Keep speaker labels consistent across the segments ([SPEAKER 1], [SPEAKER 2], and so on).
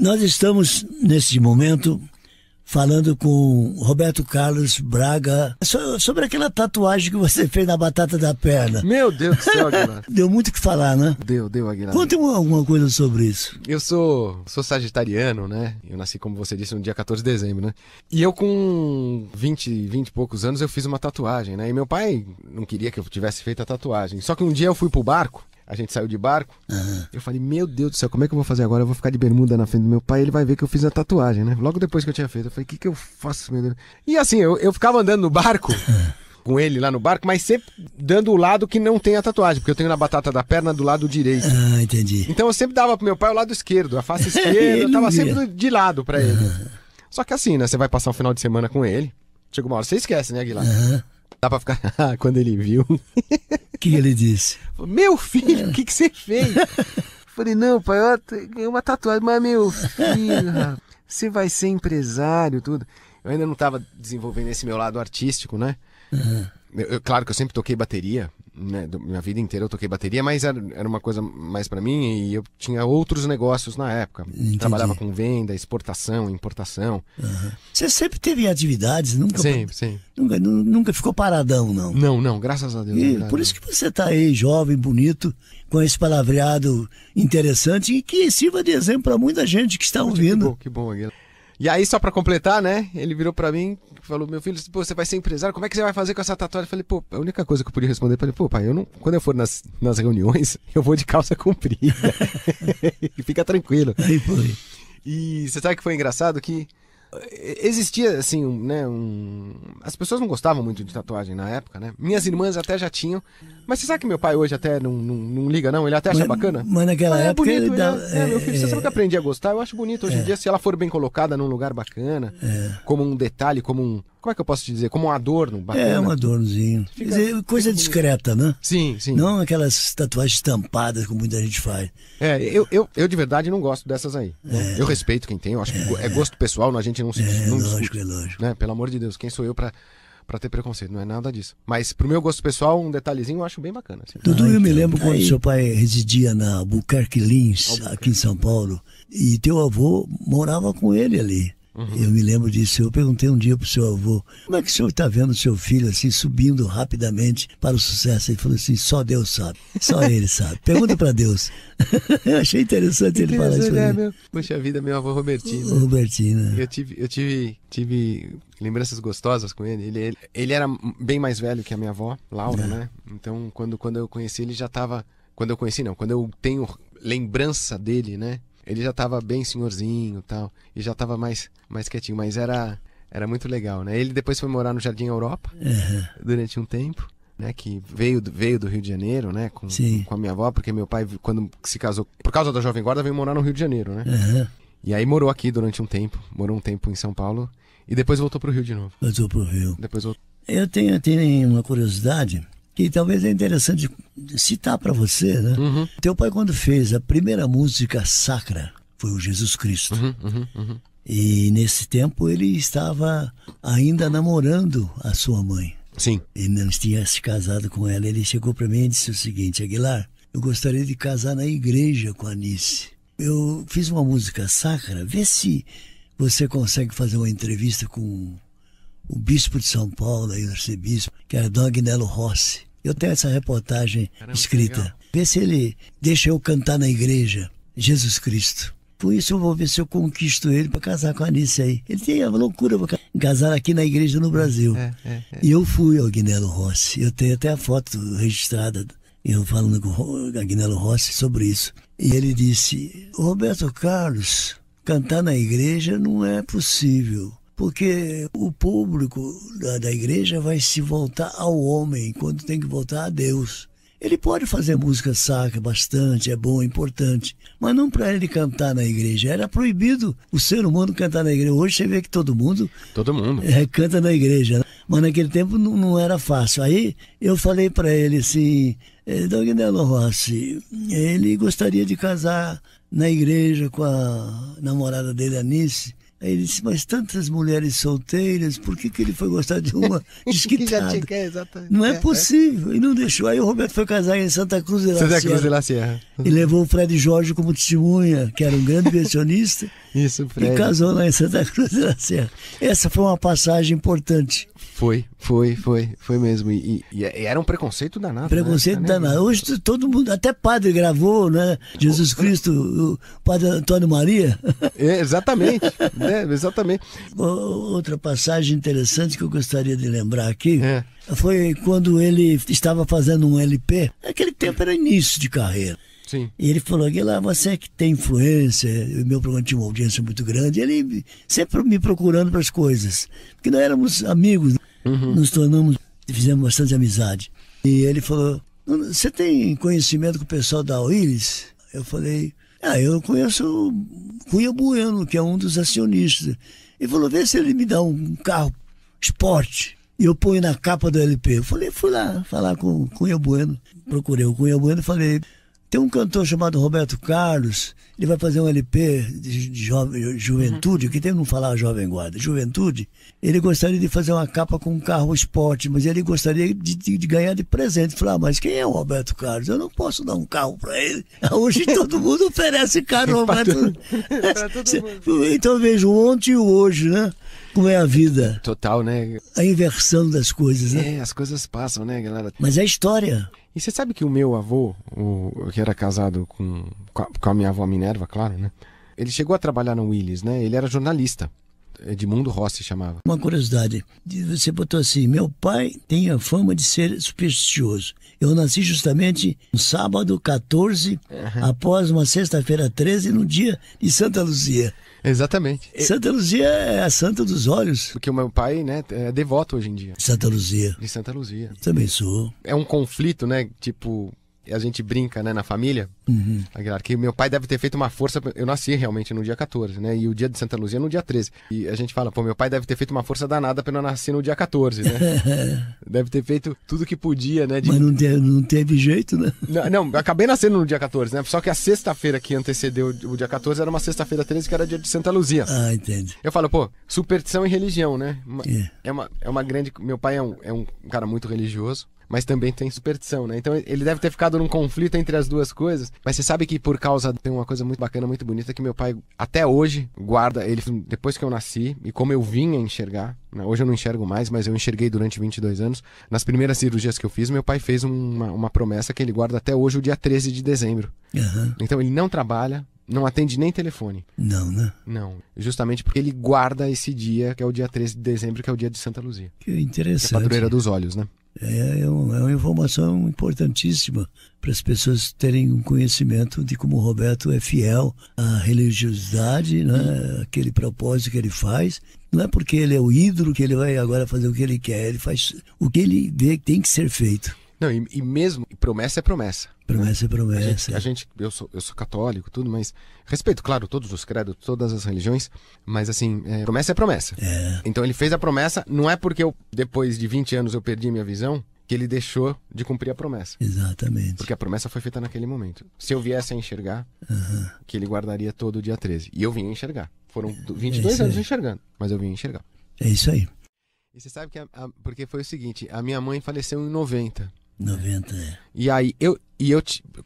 [SPEAKER 1] Nós estamos, nesse momento, falando com Roberto Carlos Braga sobre aquela tatuagem que você fez na batata da perna.
[SPEAKER 2] Meu Deus do céu, Aguilar.
[SPEAKER 1] Deu muito o que falar, né?
[SPEAKER 2] Deu, Aguilar.
[SPEAKER 1] Conta alguma coisa sobre isso.
[SPEAKER 2] Eu sou sagitariano, né? Eu nasci, como você disse, no dia 14 de dezembro, né? E eu com 20 e poucos anos, eu fiz uma tatuagem, né? E meu pai não queria que eu tivesse feito a tatuagem. Só que um dia eu fui pro barco. A gente saiu de barco, Eu falei, meu Deus do céu, como é que eu vou fazer agora? Eu vou ficar de bermuda na frente do meu pai, ele vai ver que eu fiz a tatuagem, né? Logo depois que eu tinha feito, eu falei, o que eu faço, meu Deus? E assim, eu ficava andando no barco, com ele lá no barco, mas sempre dando o lado que não tem a tatuagem, porque eu tenho na batata da perna do lado direito.
[SPEAKER 1] Ah, entendi.
[SPEAKER 2] Então eu sempre dava pro meu pai o lado esquerdo, a face esquerda, eu tava sempre de lado pra ele. Só que assim, né, você vai passar um final de semana com ele, chega uma hora, você esquece, né, Aguilar? Dá pra ficar... Quando ele viu...
[SPEAKER 1] O que ele disse?
[SPEAKER 2] Meu filho, o que você fez? Falei, não, pai, é uma tatuagem, mas meu filho, você vai ser empresário, tudo. Eu ainda não estava desenvolvendo esse meu lado artístico, né? Claro que eu sempre toquei bateria, né? Minha vida inteira eu toquei bateria, mas era uma coisa mais para mim e eu tinha outros negócios na época.
[SPEAKER 1] Entendi.
[SPEAKER 2] Trabalhava com venda, exportação, importação.
[SPEAKER 1] Você sempre teve atividades?
[SPEAKER 2] Sim.
[SPEAKER 1] Nunca ficou paradão, não?
[SPEAKER 2] Não, graças a Deus.
[SPEAKER 1] E por isso que você está aí, jovem, bonito, com esse palavreado interessante e que sirva de exemplo para muita gente que está ouvindo.
[SPEAKER 2] Que bom, Aguilar. E aí, só pra completar, né, ele virou pra mim e falou, meu filho, pô, você vai ser empresário, como é que você vai fazer com essa tatuagem? Eu falei, pô, a única coisa que eu podia responder, pô, pai, quando eu for nas reuniões, eu vou de calça comprida. E fica tranquilo.
[SPEAKER 1] Aí foi.
[SPEAKER 2] E você sabe que foi engraçado que existia, assim, as pessoas não gostavam muito de tatuagem na época, né? Minhas irmãs até já tinham. Mas você sabe que meu pai hoje até não liga, não? Ele até acha bacana?
[SPEAKER 1] Mas naquela época
[SPEAKER 2] bonito,
[SPEAKER 1] ele dá...
[SPEAKER 2] meu filho, você sabe que eu aprendi a gostar? Eu acho bonito hoje em dia, se ela for bem colocada num lugar bacana, como um detalhe, como é que eu posso te dizer? Como um adorno bacana.
[SPEAKER 1] É, um adornozinho. Quer dizer, coisa discreta, né?
[SPEAKER 2] Sim.
[SPEAKER 1] Não aquelas tatuagens estampadas como muita gente faz.
[SPEAKER 2] Eu de verdade não gosto dessas aí. Né? Eu respeito quem tem, eu acho que é gosto pessoal, a gente não se discute.
[SPEAKER 1] É lógico.
[SPEAKER 2] Né? Pelo amor de Deus, quem sou eu pra ter preconceito? Não é nada disso. Mas pro meu gosto pessoal, um detalhezinho eu acho bem bacana. Assim.
[SPEAKER 1] Dudu, eu me lembro quando seu pai residia na Albuquerque Lins, aqui em São Paulo, e teu avô morava com ele ali. Eu me lembro disso. Eu perguntei um dia pro seu avô, como é que o senhor está vendo seu filho assim subindo rapidamente para o sucesso? Ele falou assim, só Deus sabe, só ele sabe. Pergunta para Deus. Eu achei interessante ele falar isso.
[SPEAKER 2] Poxa vida, meu avô Robertino.
[SPEAKER 1] Robertino.
[SPEAKER 2] Eu tive lembranças gostosas com ele. Ele era bem mais velho que a minha avó, Laura, né? Então, quando eu conheci ele já estava... Quando eu tenho lembrança dele, né? Ele já estava bem senhorzinho e tal, e já estava mais quietinho, mas era muito legal, né? Ele depois foi morar no Jardim Europa durante um tempo, né? Que veio do Rio de Janeiro, né? Com a minha avó, porque meu pai, quando se casou, por causa da Jovem Guarda, veio morar no Rio de Janeiro, né? E aí morou aqui durante um tempo, morou um tempo em São Paulo, e depois voltou pro Rio de novo.
[SPEAKER 1] Voltou pro Rio.
[SPEAKER 2] Depois voltou.
[SPEAKER 1] Eu tenho uma curiosidade que talvez é interessante citar para você, né? Teu pai, quando fez a primeira música sacra, foi o Jesus Cristo. E nesse tempo ele estava ainda namorando a sua mãe.
[SPEAKER 2] Sim.
[SPEAKER 1] Ele não tinha se casado com ela. Ele chegou para mim e disse o seguinte, Aguilar, eu gostaria de casar na igreja com a Anice. Eu fiz uma música sacra, vê se você consegue fazer uma entrevista com o bispo de São Paulo, aí, o arcebispo, que era Dom Agnello Rossi. Eu tenho essa reportagem escrita. Vê se ele deixa eu cantar na igreja Jesus Cristo. Por isso eu vou ver se eu conquisto ele para casar com a Anice aí. Ele tem a loucura para casar aqui na igreja no Brasil. E eu fui ao Agnello Rossi. Eu tenho até a foto registrada, eu falando com o Agnello Rossi sobre isso. E ele disse, Roberto Carlos, cantar na igreja não é possível. Porque o público da igreja vai se voltar ao homem quando tem que voltar a Deus. Ele pode fazer música sacra bastante, é bom, é importante, mas não para ele cantar na igreja. Era proibido o ser humano cantar na igreja. Hoje você vê que todo mundo canta na igreja, né? Mas naquele tempo não era fácil. Aí eu falei para ele assim, Dom Agnello Rossi, ele gostaria de casar na igreja com a namorada dele, Anice. Aí ele disse, mas tantas mulheres solteiras, por que ele foi gostar de uma desquitada? Não é possível. E não deixou. Aí o Roberto foi casar em Santa Cruz de la Sierra. E levou o Fred Jorge como testemunha, que era um grande versionista.
[SPEAKER 2] Isso, Fred.
[SPEAKER 1] E casou lá em Santa Cruz da Serra. Essa foi uma passagem importante.
[SPEAKER 2] Foi mesmo. E era um preconceito danado.
[SPEAKER 1] Preconceito
[SPEAKER 2] né?
[SPEAKER 1] danado. Hoje todo mundo, até padre gravou, né? Jesus Cristo, o padre Antônio Maria.
[SPEAKER 2] Exatamente. Exatamente.
[SPEAKER 1] Outra passagem interessante que eu gostaria de lembrar aqui foi quando ele estava fazendo um LP. Naquele tempo era início de carreira.
[SPEAKER 2] Sim.
[SPEAKER 1] E ele falou, Aguilar, você que tem influência, o meu programa tinha uma audiência muito grande, ele sempre me procurando para as coisas. Porque nós éramos amigos, nos tornamos, fizemos bastante amizade. E ele falou, você tem conhecimento com o pessoal da Willis? Eu falei, eu conheço o Cunha Bueno, que é um dos acionistas. Ele falou, vê se ele me dá um carro esporte e eu ponho na capa do LP. Eu falei, fui lá falar com o Cunha Bueno. Procurei o Cunha Bueno e falei, tem um cantor chamado Roberto Carlos, ele vai fazer um LP de juventude, que tem que não falar jovem guarda, juventude. Ele gostaria de fazer uma capa com um carro esporte, mas ele gostaria de ganhar de presente. Falei, mas quem é o Roberto Carlos? Eu não posso dar um carro para ele. Hoje todo mundo oferece carro, Roberto. Então eu vejo ontem e o hoje, né? Como é a vida.
[SPEAKER 2] Total, né?
[SPEAKER 1] A inversão das coisas, né?
[SPEAKER 2] As coisas passam, né, galera?
[SPEAKER 1] Mas é história.
[SPEAKER 2] E você sabe que o meu avô, que era casado com a minha avó Minerva, claro, né? Ele chegou a trabalhar no Willis, né? Ele era jornalista. Edmundo Rossi chamava.
[SPEAKER 1] Uma curiosidade, você botou assim, meu pai tem a fama de ser supersticioso. Eu nasci justamente no sábado 14, após uma sexta-feira 13, no dia de Santa Luzia.
[SPEAKER 2] Exatamente.
[SPEAKER 1] Santa Luzia é a santa dos olhos.
[SPEAKER 2] Porque o meu pai, né, é devoto hoje em dia.
[SPEAKER 1] Santa Luzia.
[SPEAKER 2] De Santa Luzia.
[SPEAKER 1] Também sou.
[SPEAKER 2] É um conflito, né, tipo... A gente brinca, né, na família, Aguilar, que meu pai deve ter feito uma força. Eu nasci realmente no dia 14, né? E o dia de Santa Luzia no dia 13. E a gente fala, meu pai deve ter feito uma força danada pra eu nascer no dia 14, né? Deve ter feito tudo que podia, né?
[SPEAKER 1] Mas não teve jeito, né?
[SPEAKER 2] Não, acabei nascendo no dia 14, né? Só que a sexta-feira que antecedeu o dia 14 era uma sexta-feira 13, que era dia de Santa Luzia.
[SPEAKER 1] Ah, entende.
[SPEAKER 2] Eu falo, superstição e religião, né? É uma grande. Meu pai é um cara muito religioso, mas também tem superstição, né? Então ele deve ter ficado num conflito entre as duas coisas. Mas você sabe que por causa... Tem uma coisa muito bacana, muito bonita, que meu pai até hoje guarda... Ele, depois que eu nasci, e como eu vinha enxergar, né? Hoje eu não enxergo mais, mas eu enxerguei durante 22 anos. Nas primeiras cirurgias que eu fiz, meu pai fez uma promessa que ele guarda até hoje, o dia 13 de dezembro. Então ele não trabalha, não atende nem telefone.
[SPEAKER 1] Não, né?
[SPEAKER 2] Não. Justamente porque ele guarda esse dia, que é o dia 13 de dezembro, que é o dia de Santa Luzia.
[SPEAKER 1] Que interessante.
[SPEAKER 2] Que é a padroeira dos olhos, né?
[SPEAKER 1] É uma informação importantíssima para as pessoas terem um conhecimento de como o Roberto é fiel à religiosidade, né? Aquele propósito que ele faz. Não é porque ele é o ídolo que ele vai agora fazer o que ele quer, ele faz o que ele vê que tem que ser feito.
[SPEAKER 2] Não, e mesmo, promessa é promessa.
[SPEAKER 1] Promessa é promessa.
[SPEAKER 2] Eu sou católico, tudo, mas respeito, claro, todos os credos, todas as religiões, mas assim, promessa é promessa. Então ele fez a promessa, não é porque depois de 20 anos eu perdi minha visão, que ele deixou de cumprir a promessa.
[SPEAKER 1] Exatamente.
[SPEAKER 2] Porque a promessa foi feita naquele momento. Se eu viesse a enxergar, que ele guardaria todo o dia 13. E eu vim enxergar. Foram 22 anos enxergando, mas eu vim enxergar.
[SPEAKER 1] É isso aí.
[SPEAKER 2] E você sabe que, porque foi o seguinte, a minha mãe faleceu em 90.
[SPEAKER 1] 90, é.
[SPEAKER 2] E aí,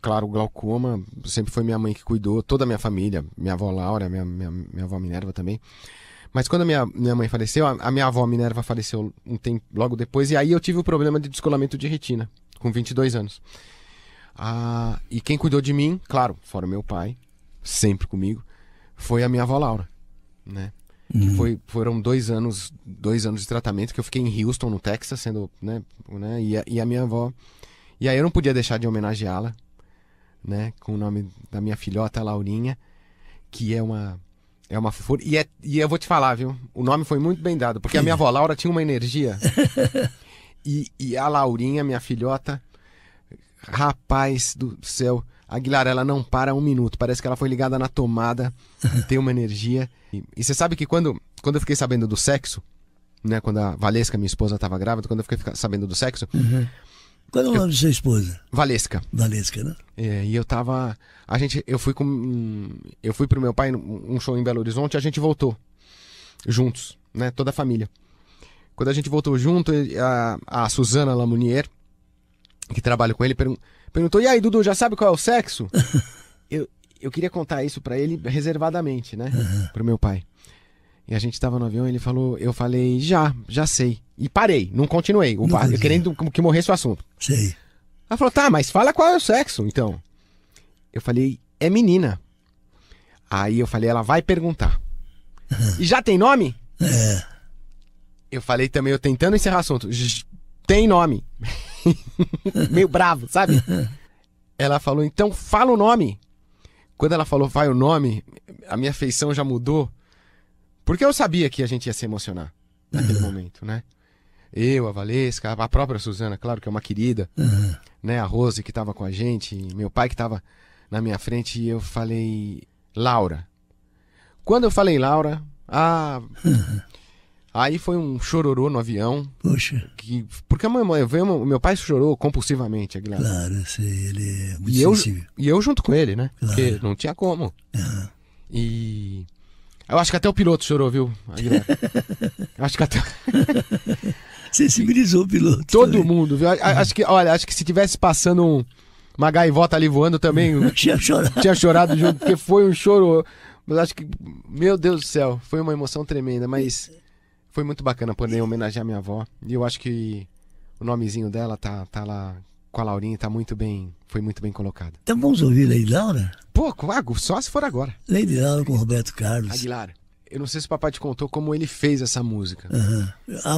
[SPEAKER 2] claro, o glaucoma sempre foi minha mãe que cuidou, toda a minha família, minha avó Laura, minha avó Minerva também. Mas quando a minha mãe faleceu, a minha avó Minerva faleceu um tempo logo depois, e aí eu tive o problema de descolamento de retina, com 22 anos. E quem cuidou de mim, claro, fora meu pai, sempre comigo, foi a minha avó Laura, né? Que foram 2 anos de tratamento que eu fiquei em Houston, no Texas, sendo, né, e a minha avó. E aí eu não podia deixar de homenageá-la, né, com o nome da minha filhota, Laurinha, que é uma fofura. E eu vou te falar, viu, o nome foi muito bem dado, porque a minha avó Laura tinha uma energia. e a Laurinha, minha filhota, rapaz do céu, Aguilar, ela não para um minuto. Parece que ela foi ligada na tomada. Tem uma energia. E você sabe que quando eu fiquei sabendo do sexo, né? Quando a Valesca, minha esposa, estava grávida, quando eu fiquei sabendo do sexo...
[SPEAKER 1] Qual é o nome de sua esposa?
[SPEAKER 2] Valesca.
[SPEAKER 1] Valesca, né?
[SPEAKER 2] E eu tava... Eu fui pro meu pai um show em Belo Horizonte e a gente voltou. Juntos, né? Toda a família. Quando a gente voltou junto, a Suzana Lamounier, que trabalha com ele, perguntou, e aí, Dudu, já sabe qual é o sexo? eu queria contar isso pra ele reservadamente, né? Pro meu pai. E a gente tava no avião, ele falou, eu falei, já sei. E parei, não continuei. Eu querendo que morresse o assunto.
[SPEAKER 1] Sei.
[SPEAKER 2] Ela falou, tá, mas fala qual é o sexo, então. Eu falei, é menina. Aí eu falei, ela vai perguntar. E já tem nome? Eu falei também, eu tentando encerrar o assunto. Tem nome. Meio bravo, sabe? Ela falou, então fala o nome. Quando ela falou, vai o nome, a minha feição já mudou. Porque eu sabia que a gente ia se emocionar naquele momento, né? Eu, a Valesca, a própria Suzana, claro que é uma querida, né? A Rose que tava com a gente, meu pai que tava na minha frente, e eu falei, Laura. Quando eu falei Laura, aí foi um chororô no avião.
[SPEAKER 1] Poxa.
[SPEAKER 2] Porque meu pai chorou compulsivamente, Aguilar.
[SPEAKER 1] Claro, eu sei, ele é muito sensível.
[SPEAKER 2] E eu junto com ele, né?
[SPEAKER 1] Claro.
[SPEAKER 2] Porque não tinha como. E eu acho que até o piloto chorou, viu, Aguilar? Acho que até...
[SPEAKER 1] Sensibilizou o piloto.
[SPEAKER 2] Todo
[SPEAKER 1] também.
[SPEAKER 2] mundo, viu? Acho que se tivesse passando uma gaivota ali voando também... tinha chorado junto, porque foi um choro... Mas acho que, meu Deus do céu, foi uma emoção tremenda, mas foi muito bacana poder homenagear minha avó. E eu acho que o nomezinho dela tá lá com a Laurinha, foi muito bem colocado.
[SPEAKER 1] Então vamos ouvir Lady Laura?
[SPEAKER 2] Pô, só se for agora.
[SPEAKER 1] Lady Laura com Roberto Carlos.
[SPEAKER 2] Aguilar, eu não sei se o papai te contou como ele fez essa música.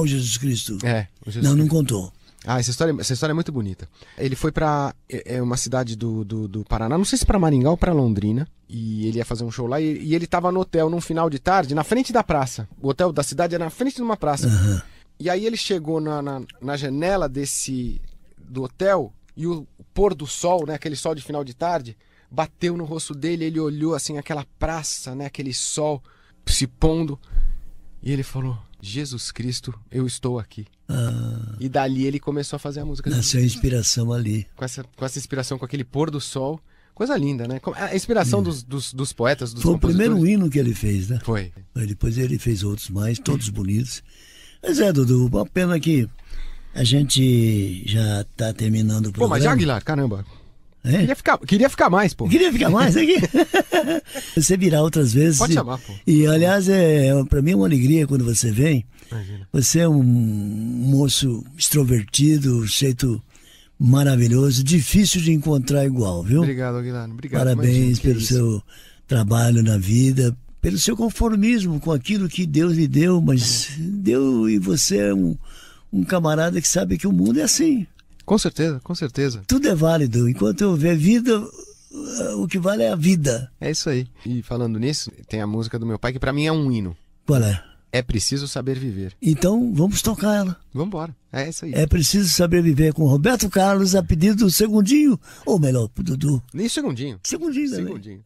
[SPEAKER 1] O Jesus Cristo.
[SPEAKER 2] O Jesus Cristo.
[SPEAKER 1] Não contou.
[SPEAKER 2] Essa história é muito bonita. Ele foi pra uma cidade do Paraná, não sei se pra Maringá ou pra Londrina, e ele ia fazer um show lá, e ele tava no hotel num final de tarde, na frente da praça. O hotel da cidade era na frente de uma praça. E aí ele chegou na janela do hotel, e o pôr do sol, né, aquele sol de final de tarde, bateu no rosto dele, ele olhou assim aquela praça, né, aquele sol se pondo, e ele falou, Jesus Cristo, eu estou aqui. E dali ele começou a fazer a música.
[SPEAKER 1] Nasceu a inspiração ali.
[SPEAKER 2] Com essa inspiração, com aquele pôr do sol. Coisa linda, né? A inspiração dos poetas, dos
[SPEAKER 1] Foi o
[SPEAKER 2] compositores.
[SPEAKER 1] primeiro hino que ele fez, né?
[SPEAKER 2] Foi.
[SPEAKER 1] Depois ele fez outros mais, todos bonitos. Mas Dudu, uma pena que a gente já tá terminando o programa.
[SPEAKER 2] Pô, mas já, Aguilar, caramba.
[SPEAKER 1] É?
[SPEAKER 2] Queria ficar mais, pô.
[SPEAKER 1] Queria ficar mais aqui? Você virá outras vezes.
[SPEAKER 2] Pode chamar, pô.
[SPEAKER 1] E, aliás, pra mim é uma alegria quando você vem.
[SPEAKER 2] Imagina.
[SPEAKER 1] Você é um moço extrovertido, jeito maravilhoso, difícil de encontrar igual, viu?
[SPEAKER 2] Obrigado, Aguilar. Obrigado.
[SPEAKER 1] Parabéns pelo seu trabalho na vida, pelo seu conformismo com aquilo que Deus lhe deu, mas deu, e você é um camarada que sabe que o mundo é assim.
[SPEAKER 2] Com certeza, com certeza.
[SPEAKER 1] Tudo é válido. Enquanto houver vida, o que vale é a vida.
[SPEAKER 2] É isso aí. E falando nisso, tem a música do meu pai que pra mim é um hino.
[SPEAKER 1] Qual é?
[SPEAKER 2] É preciso saber viver.
[SPEAKER 1] Então, vamos tocar ela.
[SPEAKER 2] Vamos embora. É isso aí.
[SPEAKER 1] É preciso saber viver com Roberto Carlos a pedido do Segundinho, ou melhor, pro Dudu.
[SPEAKER 2] Nem segundinho.
[SPEAKER 1] Segundinho também.
[SPEAKER 2] Segundinho.